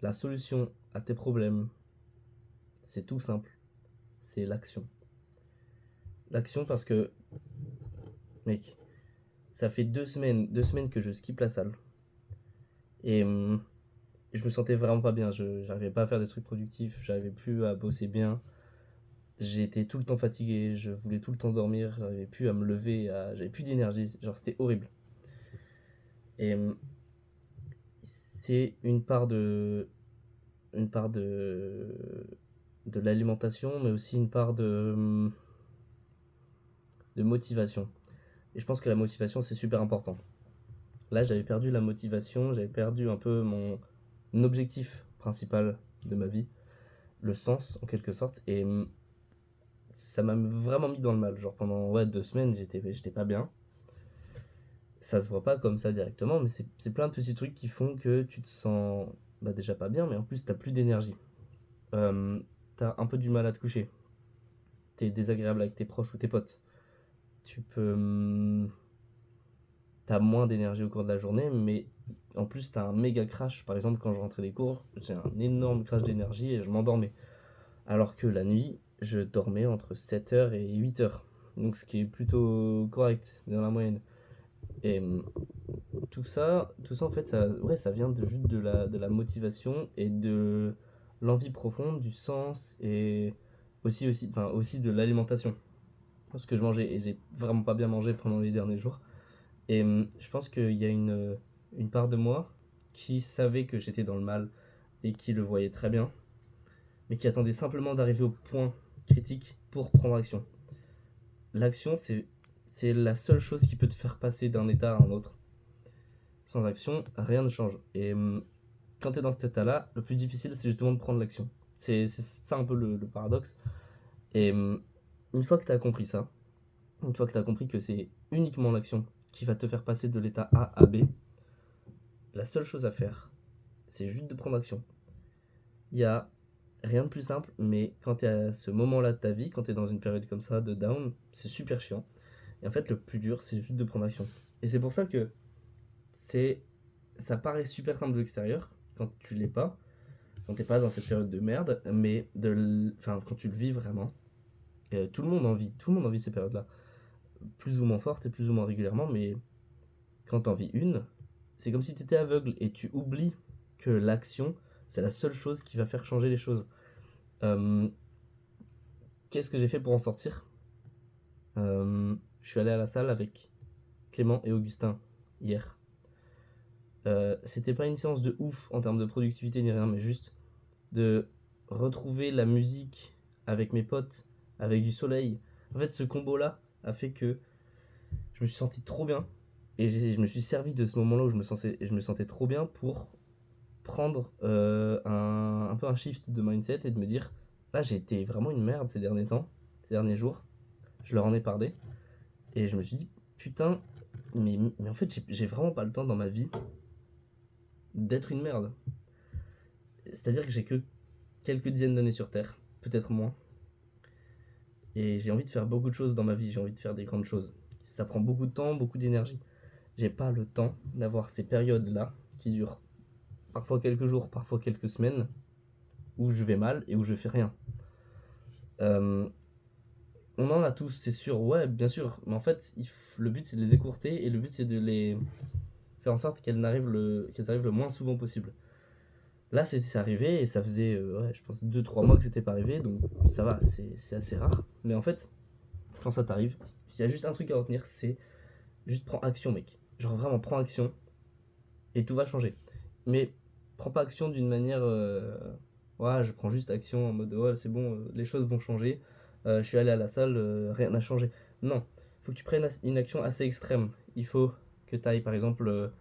La solution à tes problèmes, c'est tout simple, c'est l'action. L'action parce que, mec, ça fait 2 semaines que je skippe la salle. Et je me sentais vraiment pas bien. J'arrivais pas à faire des trucs productifs, j'arrivais plus à bosser bien. J'étais tout le temps fatigué, je voulais tout le temps dormir, j'arrivais plus à me lever, j'avais plus d'énergie. Genre, c'était horrible. Et c'est une part de l'alimentation, mais aussi une part de motivation. Et je pense que la motivation, c'est super important. Là, j'avais perdu la motivation, j'avais perdu un peu mon objectif principal de ma vie, le sens en quelque sorte, et ça m'a vraiment mis dans le mal. Genre pendant 2 semaines, j'étais pas bien. Ça se voit pas comme ça directement, mais c'est plein de petits trucs qui font que tu te sens déjà pas bien, mais en plus t'as plus d'énergie. Euh, T'as un peu du mal à te coucher. T'es désagréable avec tes proches ou tes potes. Tu peux. T'as moins d'énergie au cours de la journée, mais en plus t'as un méga crash. Par exemple, quand je rentrais des cours, j'ai un énorme crash d'énergie et je m'endormais. Alors que la nuit, je dormais entre 7 heures et 8 heures. Donc ce qui est plutôt correct dans la moyenne. Et tout ça en fait, ça vient juste de la motivation et de l'envie profonde, du sens et aussi de l'alimentation. Ce que je mangeais, et j'ai vraiment pas bien mangé pendant les derniers jours. Et je pense qu'il y a une part de moi qui savait que j'étais dans le mal et qui le voyait très bien, mais qui attendait simplement d'arriver au point critique pour prendre action. L'action, c'est la seule chose qui peut te faire passer d'un état à un autre. Sans action, rien ne change. Et quand tu es dans cet état-là, le plus difficile, c'est justement de prendre l'action. C'est ça un peu le paradoxe. Et une fois que tu as compris ça, une fois que tu as compris que c'est uniquement l'action qui va te faire passer de l'état A à B, la seule chose à faire, c'est juste de prendre action. Il y a rien de plus simple, mais quand tu es à ce moment-là de ta vie, quand tu es dans une période comme ça de down, c'est super chiant. Et en fait, le plus dur, c'est juste de prendre action. Et c'est pour ça que c'est ça paraît super simple de l'extérieur quand tu l'es pas, quand t'es pas dans cette période de merde, mais quand tu le vis vraiment, tout le monde en vit ces périodes-là, plus ou moins fortes et plus ou moins régulièrement, mais quand t'en vis une, c'est comme si t'étais aveugle et tu oublies que l'action, c'est la seule chose qui va faire changer les choses. Euh, Qu'est-ce que j'ai fait pour en sortir? Je suis allé à la salle avec Clément et Augustin hier. C'était pas une séance de ouf en termes de productivité ni rien, mais juste de retrouver la musique avec mes potes, avec du soleil. En fait, ce combo-là a fait que je me suis senti trop bien. Et je me suis servi de ce moment-là où je me sentais trop bien pour prendre un peu un shift de mindset et de me dire là, j'ai été vraiment une merde ces derniers temps, ces derniers jours. Je leur en ai parlé. Et je me suis dit putain, mais en fait, j'ai vraiment pas le temps dans ma vie d'être une merde. C'est-à-dire que j'ai que quelques dizaines d'années sur Terre, peut-être moins. Et j'ai envie de faire beaucoup de choses dans ma vie, j'ai envie de faire des grandes choses. Ça prend beaucoup de temps, beaucoup d'énergie. J'ai pas le temps d'avoir ces périodes-là qui durent parfois quelques jours, parfois quelques semaines, où je vais mal et où je fais rien. Euh, on en a tous, c'est sûr, ouais, bien sûr. Mais en fait, le but c'est de les écourter et le but c'est de les faire en sorte qu'elles arrivent le moins souvent possible. Là, c'est arrivé et ça faisait, ouais, je pense, 2-3 mois que c'était pas arrivé, donc ça va, c'est assez rare. Mais en fait, quand ça t'arrive, il y a juste un truc à retenir, c'est juste prends action, mec. Genre vraiment, prends action et tout va changer. Mais prends pas action d'une manière. Ouais, je prends juste action en mode ouais, c'est bon, les choses vont changer. Je suis allé à la salle, rien n'a changé. Non, il faut que tu prennes une action assez extrême. Il faut que tu ailles par exemple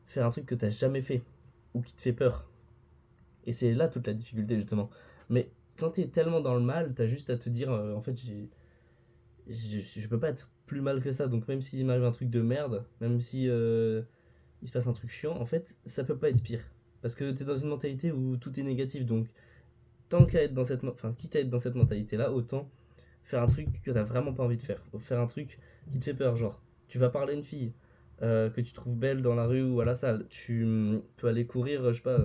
faire un truc que tu n'as jamais fait ou qui te fait peur. Et c'est là toute la difficulté justement. Mais quand tu es tellement dans le mal, tu as juste à te dire en fait, je peux pas être plus mal que ça. Donc même s'il m'arrive un truc de merde, même si il se passe un truc chiant, en fait, ça peut pas être pire. Parce que t'es dans une mentalité où tout est négatif. Donc tant qu'à être dans cette, enfin, quitte à être dans cette mentalité-là, autant faire un truc que t'as vraiment pas envie de faire. Faire un truc qui te fait peur, genre tu vas parler à une fille que tu trouves belle dans la rue ou à la salle. Tu peux aller courir, je sais pas,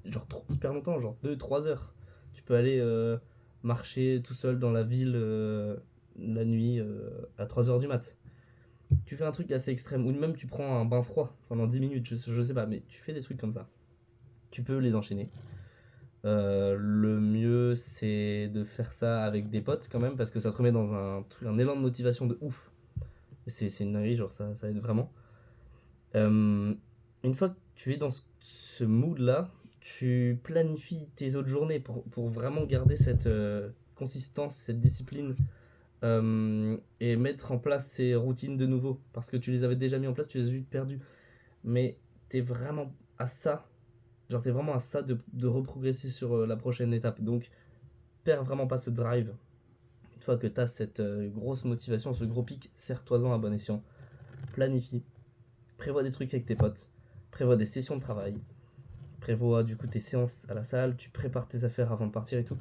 genre hyper longtemps, genre 2-3 heures. Tu peux aller marcher tout seul dans la ville la nuit à 3 heures du mat. Tu fais un truc assez extrême, ou même tu prends un bain froid pendant 10 minutes, je sais pas, mais tu fais des trucs comme ça. Tu peux les enchaîner. Le mieux, c'est de faire ça avec des potes quand même, parce que ça te remet dans un élan de motivation de ouf. C'est une dinguerie, genre ça aide vraiment. Euh, une fois que tu es dans ce mood-là, tu planifies tes autres journées pour vraiment garder cette consistance, cette discipline et mettre en place ces routines de nouveau. Parce que tu les avais déjà mis en place, tu les as vite perdues. Mais t'es vraiment à ça, genre t'es vraiment à ça de reprogresser sur la prochaine étape. Donc, perds vraiment pas ce drive. Une fois que t'as cette grosse motivation, ce gros pic, serre-toi-en à bon escient. Planifie, prévois des trucs avec tes potes, prévois des sessions de travail, prévois du coup tes séances à la salle, tu prépares tes affaires avant de partir et tout.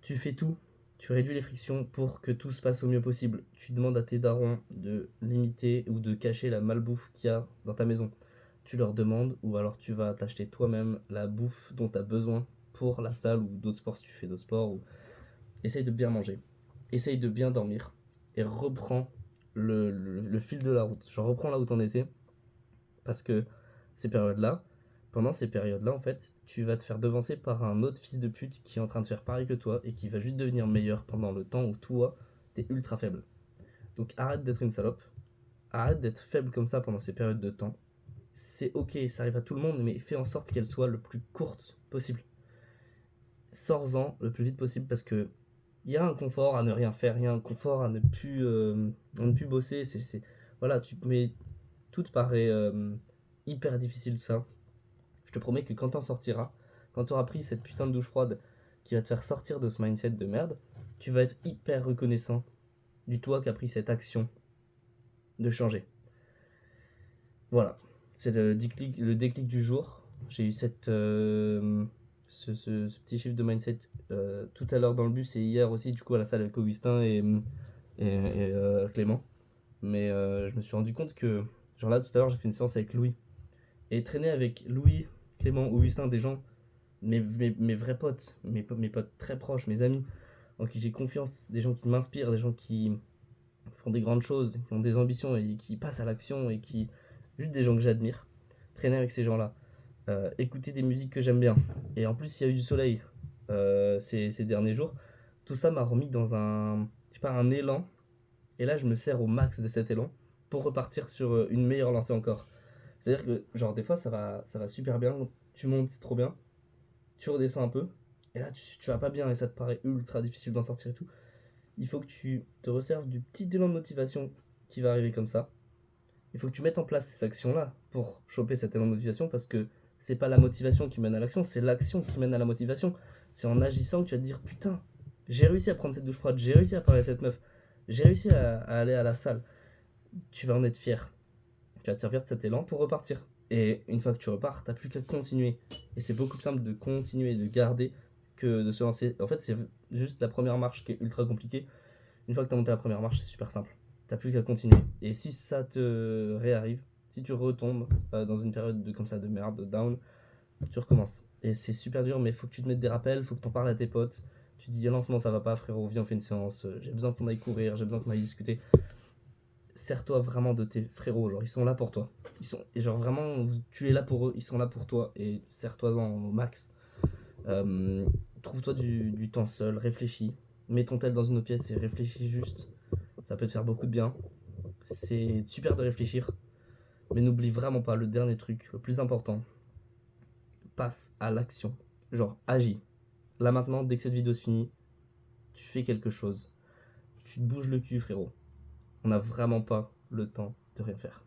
Tu fais tout, tu réduis les frictions pour que tout se passe au mieux possible. Tu demandes à tes darons de limiter ou de cacher la malbouffe qu'il y a dans ta maison. Tu leur demandes, ou alors tu vas t'acheter toi-même la bouffe dont tu as besoin pour la salle ou d'autres sports si tu fais d'autres sports. Essaye de bien manger, essaye de bien dormir et reprends le fil de la route. Je reprends là où t'en étais parce que ces périodes-là, pendant ces périodes-là, en fait, tu vas te faire devancer par un autre fils de pute qui est en train de faire pareil que toi et qui va juste devenir meilleur pendant le temps où toi, t'es ultra faible. Donc arrête d'être une salope, arrête d'être faible comme ça pendant ces périodes de temps. C'est ok, ça arrive à tout le monde, mais fais en sorte qu'elle soit le plus courte possible. Sors-en le plus vite possible parce que il y a un confort à ne rien faire, il y a un confort à ne plus bosser. Voilà, mais tout te paraît hyper difficile tout ça. Je te promets que quand t'en sortiras, quand t'auras pris cette putain de douche froide qui va te faire sortir de ce mindset de merde, tu vas être hyper reconnaissant du toi qui a pris cette action de changer. Voilà, c'est le déclic du jour. J'ai eu ce petit chiffre de mindset tout à l'heure dans le bus et hier aussi, du coup, à la salle avec Augustin et Clément. Mais je me suis rendu compte que, genre là, tout à l'heure, j'ai fait une séance avec Louis. Et traîner avec Louis, Clément, Augustin, des gens, mes vrais potes, mes potes très proches, mes amis, en qui j'ai confiance, des gens qui m'inspirent, des gens qui font des grandes choses, qui ont des ambitions et qui passent à l'action et qui. Juste des gens que j'admire. Traîner avec ces gens-là. Écouter des musiques que j'aime bien. Et en plus, il y a eu du soleil ces derniers jours. Tout ça m'a remis dans je sais pas, un élan. Et là, je me sers au max de cet élan pour repartir sur une meilleure lancée encore. C'est-à-dire que, genre, des fois, ça va super bien. Tu montes, c'est trop bien. Tu redescends un peu. Et là, tu vas pas bien et ça te paraît ultra difficile d'en sortir et tout. Il faut que tu te resserves du petit élan de motivation qui va arriver comme ça. Il faut que tu mettes en place ces actions-là pour choper cet élan de motivation parce que c'est pas la motivation qui mène à l'action, c'est l'action qui mène à la motivation. C'est en agissant que tu vas te dire putain, j'ai réussi à prendre cette douche froide, j'ai réussi à parler à cette meuf, j'ai réussi à aller à la salle. Tu vas en être fier. Tu vas te servir de cet élan pour repartir. Et une fois que tu repars, t'as plus qu'à continuer. Et c'est beaucoup plus simple de continuer et de garder que de se lancer. En fait, c'est juste la première marche qui est ultra compliquée. Une fois que t'as monté la première marche, c'est super simple. T'as plus qu'à continuer. Et si ça te réarrive, si tu retombes dans une période comme ça de merde, de down, tu recommences. Et c'est super dur, mais faut que tu te mettes des rappels, faut que t'en parles à tes potes. Tu dis, lancement, ça va pas, frérot, viens, on fait une séance. J'ai besoin qu'on aille courir, j'ai besoin qu'on aille discuter. Sers-toi vraiment de tes frérots, genre, ils sont là pour toi. Et genre, vraiment, tu es là pour eux, ils sont là pour toi. Et sers-toi-en au max. Euh, Trouve-toi du temps seul, réfléchis. Mets ton tel dans une autre pièce et réfléchis juste. Ça peut te faire beaucoup de bien. C'est super de réfléchir, mais n'oublie vraiment pas le dernier truc, le plus important. Passe à l'action. Genre, agis. Là maintenant, dès que cette vidéo se finit, tu fais quelque chose. Tu te bouges le cul, frérot. On n'a vraiment pas le temps de rien faire.